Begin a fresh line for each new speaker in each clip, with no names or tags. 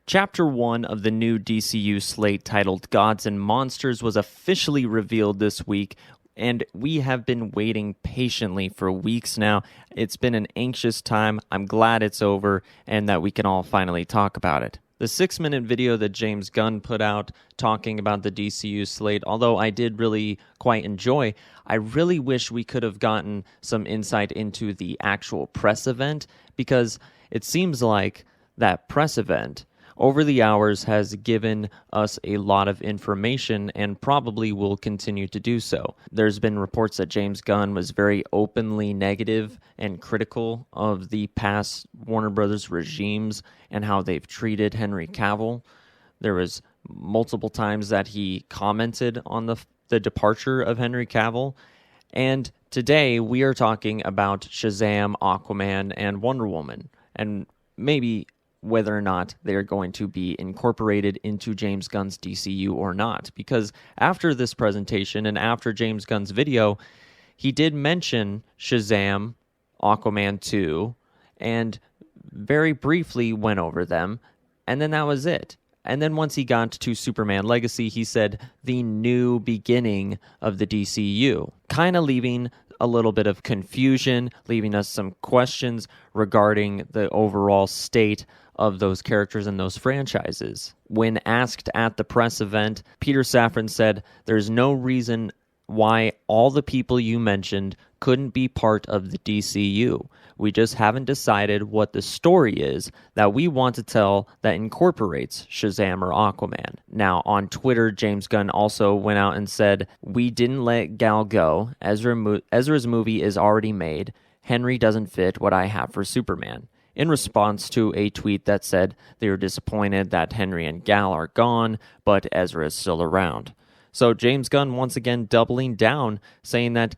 Chapter 1 of the new DCU slate titled Gods and Monsters was officially revealed this week, and we have been waiting patiently for weeks now. It's been an anxious time. I'm glad it's over and that we can all finally talk about it. The 6-minute video that James Gunn put out talking about the DCU slate, although I did really quite enjoy, I really wish we could have gotten some insight into the actual press event, because it seems like that press event over the hours has given us a lot of information and probably will continue to do so. There's been reports that James Gunn was very openly negative and critical of the past Warner Brothers regimes and how they've treated Henry Cavill. There was multiple times that he commented on the departure of Henry Cavill. And today we are talking about Shazam, Aquaman, and Wonder Woman, and maybe whether or not they are going to be incorporated into James Gunn's DCU or not. Because after this presentation and after James Gunn's video, he did mention Shazam, Aquaman 2, and very briefly went over them, and then that was it. And then once he got to Superman Legacy, he said the new beginning of the DCU, kind of leaving a little bit of confusion, leaving us some questions regarding the overall state of those characters and those franchises. When asked at the press event, Peter Safran said, "There's no reason why all the people you mentioned couldn't be part of the DCU. We just haven't decided what the story is that we want to tell that incorporates Shazam or Aquaman." Now, on Twitter, James Gunn also went out and said, "We didn't let Gal go. Ezra's movie is already made. Henry doesn't fit what I have for Superman," in response to a tweet that said they were disappointed that Henry and Gal are gone, but Ezra is still around. So James Gunn once again doubling down, saying that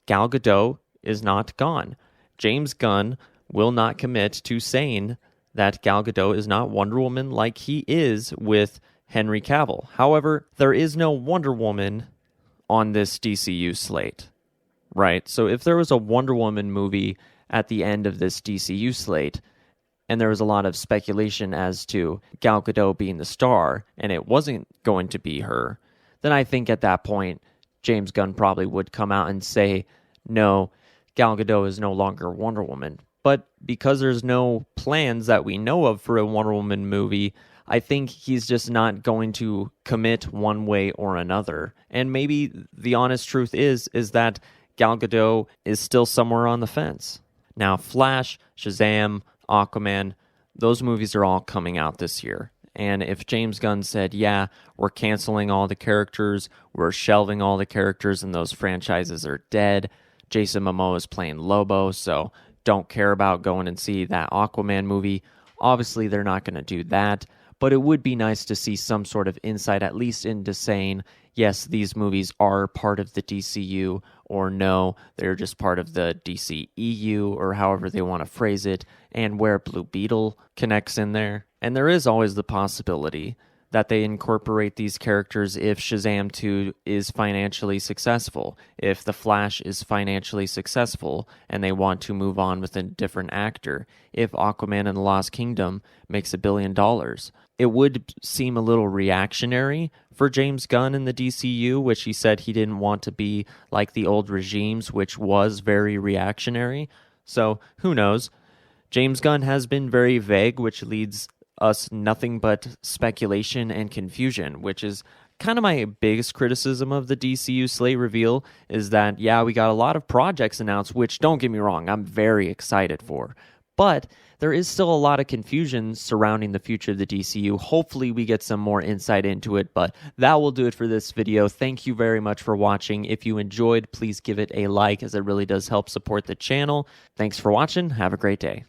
Gal Gadot is not gone. James Gunn will not commit to saying that Gal Gadot is not Wonder Woman like he is with Henry Cavill. However, there is no Wonder Woman on this DCU slate, right? So if there was a Wonder Woman movie at the end of this DCU slate, and there was a lot of speculation as to Gal Gadot being the star, and it wasn't going to be her, then I think at that point, James Gunn probably would come out and say, no, Gal Gadot is no longer Wonder Woman. But because there's no plans that we know of for a Wonder Woman movie, I think he's just not going to commit one way or another. And maybe the honest truth is that Gal Gadot is still somewhere on the fence. Now, Flash, Shazam, Aquaman, those movies are all coming out this year. And if James Gunn said, yeah, we're canceling all the characters, we're shelving all the characters, and those franchises are dead, Jason Momoa is playing Lobo, so don't care about going and see that Aquaman movie. Obviously, they're not going to do that, but it would be nice to see some sort of insight, at least into saying, yes, these movies are part of the DCU, or no, they're just part of the DCEU, or however they want to phrase it, and where Blue Beetle connects in there. And there is always the possibility that they incorporate these characters if Shazam 2 is financially successful, if The Flash is financially successful and they want to move on with a different actor, if Aquaman and the Lost Kingdom makes $1 billion. It would seem a little reactionary for James Gunn in the DCU, which he said he didn't want to be like the old regimes, which was very reactionary. So who knows? James Gunn has been very vague, which leads us nothing but speculation and confusion, which is kind of my biggest criticism of the DCU slate reveal, is that, yeah, we got a lot of projects announced, which, don't get me wrong, I'm very excited for. But there is still a lot of confusion surrounding the future of the DCU. Hopefully we get some more insight into it, but that will do it for this video. Thank you very much for watching. If you enjoyed, please give it a like, as it really does help support the channel. Thanks for watching. Have a great day.